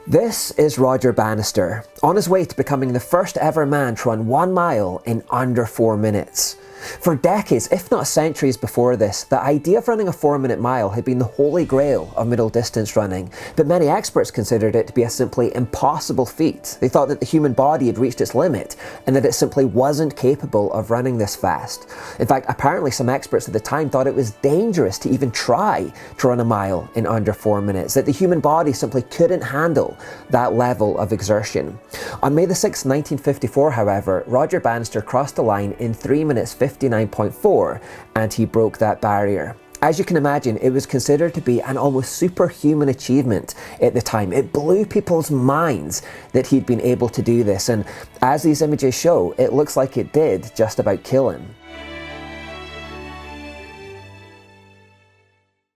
This is Roger Bannister, on his way to becoming the first ever man to run 1 mile in under 4 minutes. For decades, if not centuries before this, the idea of running a 4-minute mile had been the holy grail of middle distance running, but many experts considered it to be a simply impossible feat. They thought that the human body had reached its limit and that it simply wasn't capable of running this fast. In fact, apparently some experts at the time thought it was dangerous to even try to run a mile in under 4 minutes, that the human body simply couldn't handle that level of exertion. On May the 6th, 1954, however, Roger Bannister crossed the line in 3 minutes 59.4 and he broke that barrier. As you can imagine, it was considered to be an almost superhuman achievement at the time. It blew people's minds that he'd been able to do this, and as these images show, it looks like it did just about kill him.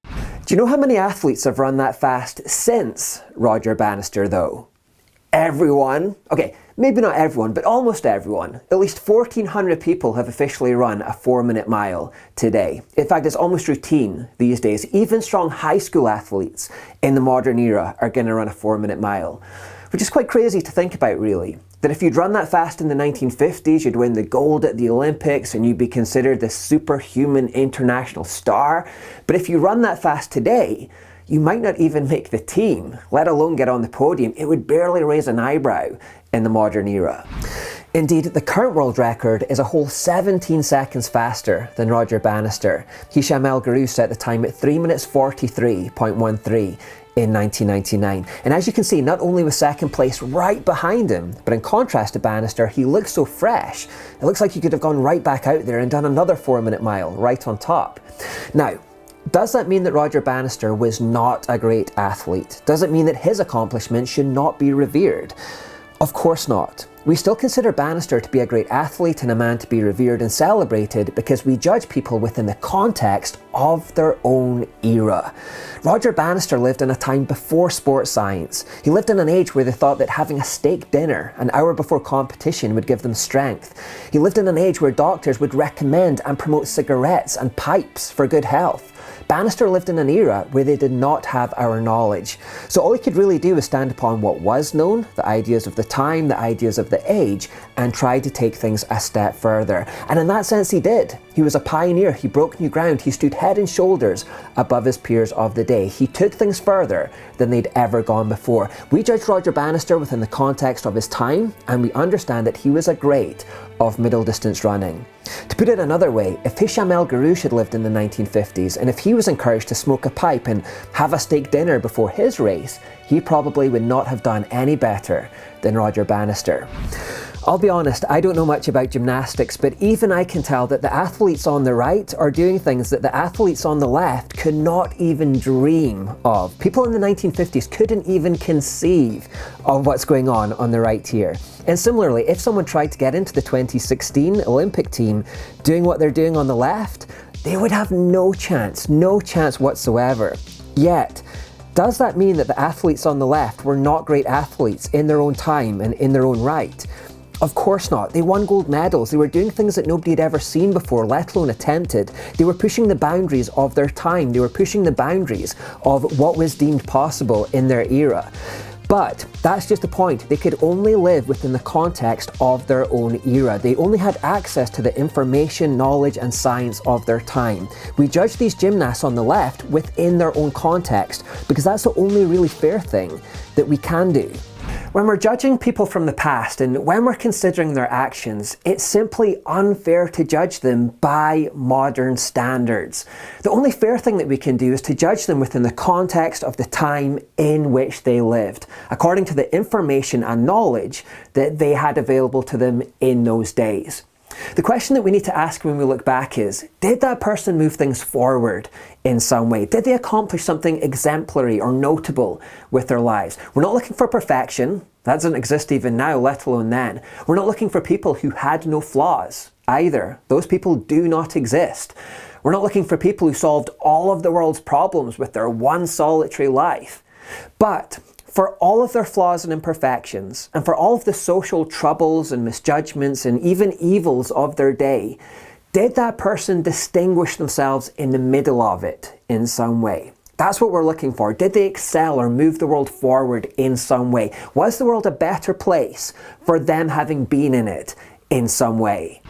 Do you know how many athletes have run that fast since Roger Bannister though? Everyone. Okay, maybe not everyone, but almost everyone. At least 1,400 people have officially run a 4-minute mile today. In fact, it's almost routine these days. Even strong high school athletes in the modern era are going to run a 4-minute mile, which is quite crazy to think about, really. That if you'd run that fast in the 1950s, you'd win the gold at the Olympics and you'd be considered this superhuman international star. But if you run that fast today, you might not even make the team, let alone get on the podium. It would barely raise an eyebrow in the modern era. Indeed, the current world record is a whole 17 seconds faster than Roger Bannister. Hicham El Guerrouj set the time at 3 minutes 43.13 in 1999. And as you can see, not only was second place right behind him, but in contrast to Bannister, he looks so fresh. It looks like he could have gone right back out there and done another 4-minute mile right on top. Now, does that mean that Roger Bannister was not a great athlete? Does it mean that his accomplishments should not be revered? Of course not. We still consider Bannister to be a great athlete and a man to be revered and celebrated because we judge people within the context of their own era. Roger Bannister lived in a time before sports science. He lived in an age where they thought that having a steak dinner an hour before competition would give them strength. He lived in an age where doctors would recommend and promote cigarettes and pipes for good health. Bannister lived in an era where they did not have our knowledge. So all he could really do was stand upon what was known, the ideas of the time, the ideas of the age, and try to take things a step further. And in that sense he did. He was a pioneer, he broke new ground, he stood head and shoulders above his peers of the day. He took things further than they'd ever gone before. We judge Roger Bannister within the context of his time, and we understand that he was a great of middle distance running. To put it another way, if Hicham El Guerrouj had lived in the 1950s, and if he was encouraged to smoke a pipe and have a steak dinner before his race, he probably would not have done any better than Roger Bannister. I'll be honest, I don't know much about gymnastics, but even I can tell that the athletes on the right are doing things that the athletes on the left could not even dream of. People in the 1950s couldn't even conceive of what's going on the right here. And similarly, if someone tried to get into the 2016 Olympic team doing what they're doing on the left, they would have no chance whatsoever. Yet, does that mean that the athletes on the left were not great athletes in their own time and in their own right? Of course not. They won gold medals. They were doing things that nobody had ever seen before, let alone attempted. They were pushing the boundaries of their time. They were pushing the boundaries of what was deemed possible in their era. But that's just the point. They could only live within the context of their own era. They only had access to the information, knowledge, and science of their time. We judge these gymnasts on the left within their own context because that's the only really fair thing that we can do. When we're judging people from the past and when we're considering their actions, it's simply unfair to judge them by modern standards. The only fair thing that we can do is to judge them within the context of the time in which they lived, according to the information and knowledge that they had available to them in those days. The question that we need to ask when we look back is, did that person move things forward in some way? Did they accomplish something exemplary or notable with their lives? We're not looking for perfection. That doesn't exist even now, let alone then. We're not looking for people who had no flaws either. Those people do not exist. We're not looking for people who solved all of the world's problems with their one solitary life. But for all of their flaws and imperfections, and for all of the social troubles and misjudgments and even evils of their day, did that person distinguish themselves in the middle of it in some way? That's what we're looking for. Did they excel or move the world forward in some way? Was the world a better place for them having been in it in some way?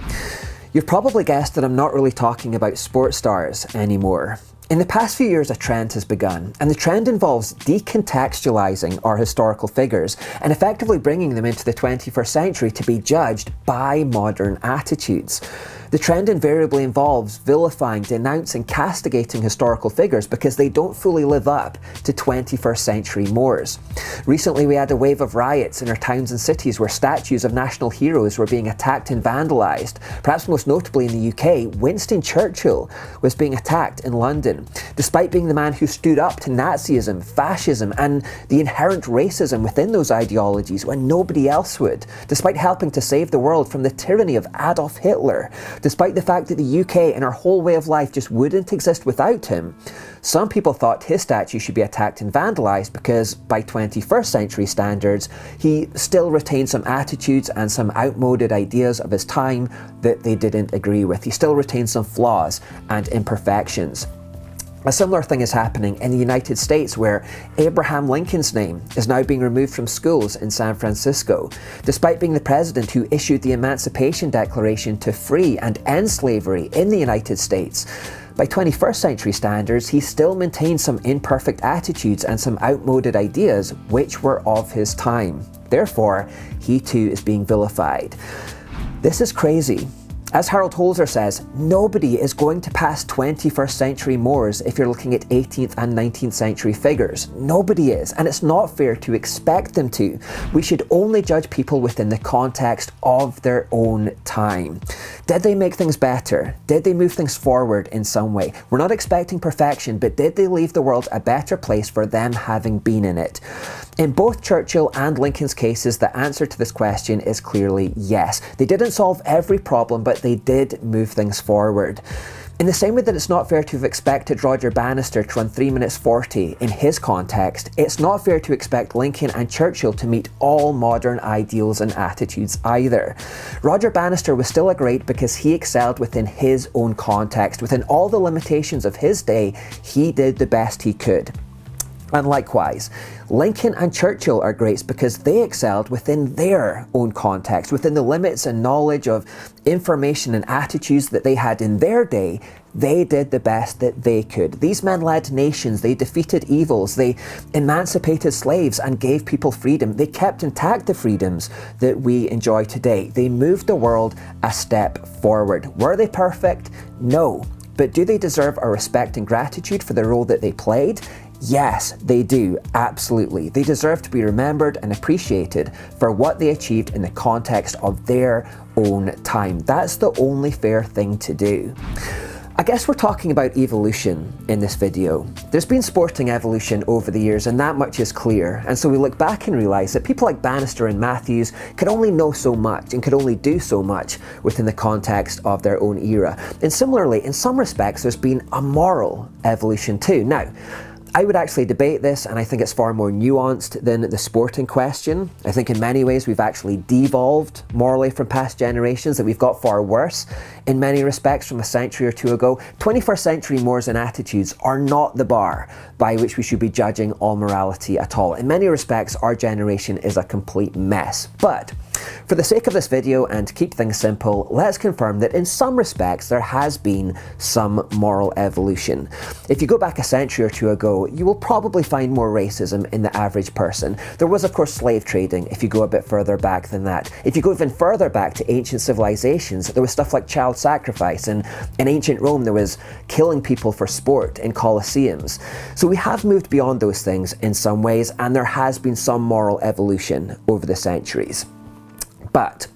You've probably guessed that I'm not really talking about sports stars anymore. In the past few years, a trend has begun, and the trend involves decontextualizing our historical figures and effectively bringing them into the 21st century to be judged by modern attitudes. The trend invariably involves vilifying, denouncing, castigating historical figures because they don't fully live up to 21st century mores. Recently, we had a wave of riots in our towns and cities where statues of national heroes were being attacked and vandalised. Perhaps most notably in the UK, Winston Churchill was being attacked in London. Despite being the man who stood up to Nazism, fascism, and the inherent racism within those ideologies when nobody else would, despite helping to save the world from the tyranny of Adolf Hitler, despite the fact that the UK and our whole way of life just wouldn't exist without him, some people thought his statue should be attacked and vandalised because, by 21st century standards, he still retained some attitudes and some outmoded ideas of his time that they didn't agree with. He still retained some flaws and imperfections. A similar thing is happening in the United States, where Abraham Lincoln's name is now being removed from schools in San Francisco, despite being the president who issued the Emancipation Declaration to free and end slavery in the United States. By 21st century standards, he still maintained some imperfect attitudes and some outmoded ideas which were of his time. Therefore, he too is being vilified. This is crazy. As Harold Holzer says, nobody is going to pass 21st century mores if you're looking at 18th and 19th century figures. Nobody is, and it's not fair to expect them to. We should only judge people within the context of their own time. Did they make things better? Did they move things forward in some way? We're not expecting perfection, but did they leave the world a better place for them having been in it? In both Churchill and Lincoln's cases, the answer to this question is clearly yes. They didn't solve every problem, but they did move things forward. In the same way that it's not fair to have expected Roger Bannister to run 3 minutes 40 in his context, it's not fair to expect Lincoln and Churchill to meet all modern ideals and attitudes either. Roger Bannister was still a great because he excelled within his own context. Within all the limitations of his day, he did the best he could. And likewise, Lincoln and Churchill are greats because they excelled within their own context, within the limits and knowledge of information and attitudes that they had in their day. They did the best that they could. These men led nations, they defeated evils, they emancipated slaves and gave people freedom. They kept intact the freedoms that we enjoy today. They moved the world a step forward. Were they perfect? No. But do they deserve our respect and gratitude for the role that they played? Yes, they do, absolutely. They deserve to be remembered and appreciated for what they achieved in the context of their own time. That's the only fair thing to do. I guess we're talking about evolution in this video. There's been sporting evolution over the years, and that much is clear. And so we look back and realise that people like Bannister and Matthews could only know so much and could only do so much within the context of their own era. And similarly, in some respects, there's been a moral evolution too. Now, I would actually debate this, and I think it's far more nuanced than the sport in question. I think in many ways we've actually devolved morally from past generations, that we've got far worse in many respects from a century or two ago. 21st century mores and attitudes are not the bar by which we should be judging all morality at all. In many respects, our generation is a complete mess. But for the sake of this video and to keep things simple, let's confirm that in some respects there has been some moral evolution. If you go back a century or two ago, you will probably find more racism in the average person. There was of course slave trading if you go a bit further back than that. If you go even further back to ancient civilizations, there was stuff like child sacrifice, and in ancient Rome there was killing people for sport in colosseums. So we have moved beyond those things in some ways, and there has been some moral evolution over the centuries. But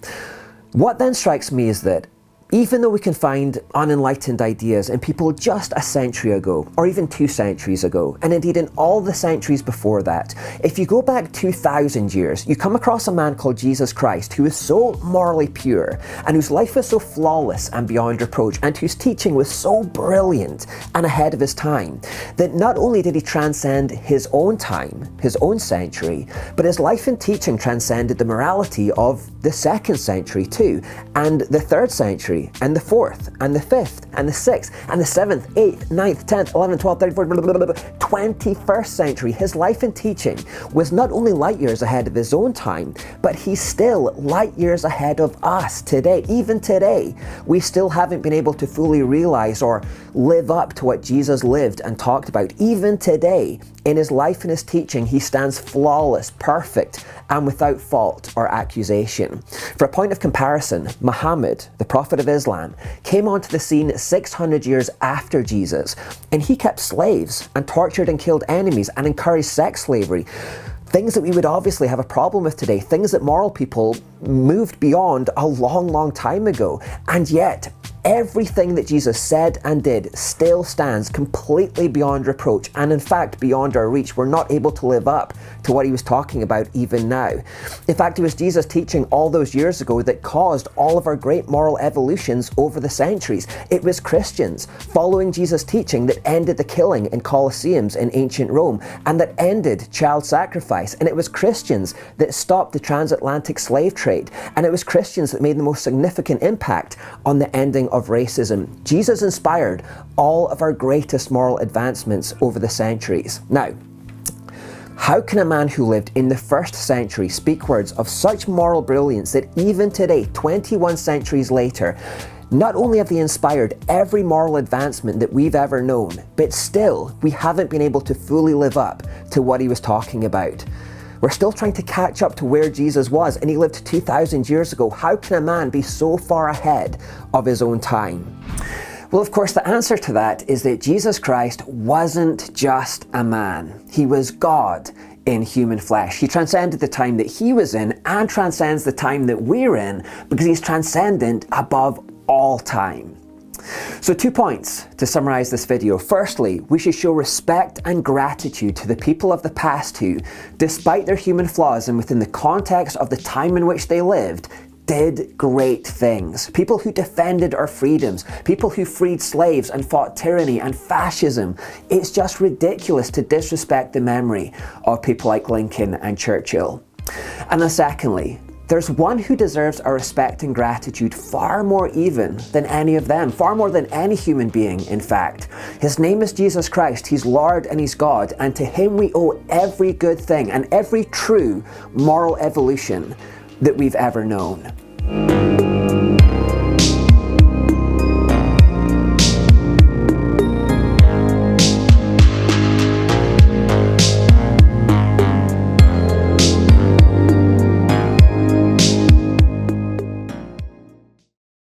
what then strikes me is that even though we can find unenlightened ideas in people just a century ago, or even 2 centuries ago, and indeed in all the centuries before that, if you go back 2,000 years, you come across a man called Jesus Christ who is so morally pure, and whose life was so flawless and beyond reproach, and whose teaching was so brilliant and ahead of his time, that not only did he transcend his own time, his own century, but his life and teaching transcended the morality of the 2nd century too, and the 3rd century, century, and the 4th, and the 5th, and the 6th, and the 7th, 8th, 9th, 10th, 11th, 12th, 13th, 14th, 21st century. His life and teaching was not only light years ahead of his own time, but he's still light years ahead of us today. Even today, we still haven't been able to fully realize or live up to what Jesus lived and talked about. Even today, in his life and his teaching, he stands flawless, perfect, and without fault or accusation. For a point of comparison, Muhammad, the Prophet of Islam, came onto the scene 600 years after Jesus, and he kept slaves and tortured and killed enemies and encouraged sex slavery. Things that we would obviously have a problem with today, things that moral people moved beyond a long, long time ago. And yet, everything that Jesus said and did still stands completely beyond reproach, and in fact beyond our reach. We're not able to live up to what he was talking about even now. In fact, it was Jesus' teaching all those years ago that caused all of our great moral evolutions over the centuries. It was Christians following Jesus' teaching that ended the killing in Colosseums in ancient Rome, and that ended child sacrifice. And it was Christians that stopped the transatlantic slave trade. And it was Christians that made the most significant impact on the ending of racism. Jesus inspired all of our greatest moral advancements over the centuries. Now, how can a man who lived in the 1st century speak words of such moral brilliance that even today, 21 centuries later, not only have they inspired every moral advancement that we've ever known, but still we haven't been able to fully live up to what he was talking about? We're still trying to catch up to where Jesus was, and he lived 2,000 years ago. How can a man be so far ahead of his own time? Well, of course, the answer to that is that Jesus Christ wasn't just a man. He was God in human flesh. He transcended the time that he was in and transcends the time that we're in, because he's transcendent above all time. So 2 points to summarize this video. Firstly, we should show respect and gratitude to the people of the past who, despite their human flaws and within the context of the time in which they lived, did great things. People who defended our freedoms, people who freed slaves and fought tyranny and fascism. It's just ridiculous to disrespect the memory of people like Lincoln and Churchill. And then secondly, there's one who deserves our respect and gratitude far more even than any of them, far more than any human being, in fact. His name is Jesus Christ. He's Lord and he's God, and to him we owe every good thing and every true moral evolution that we've ever known.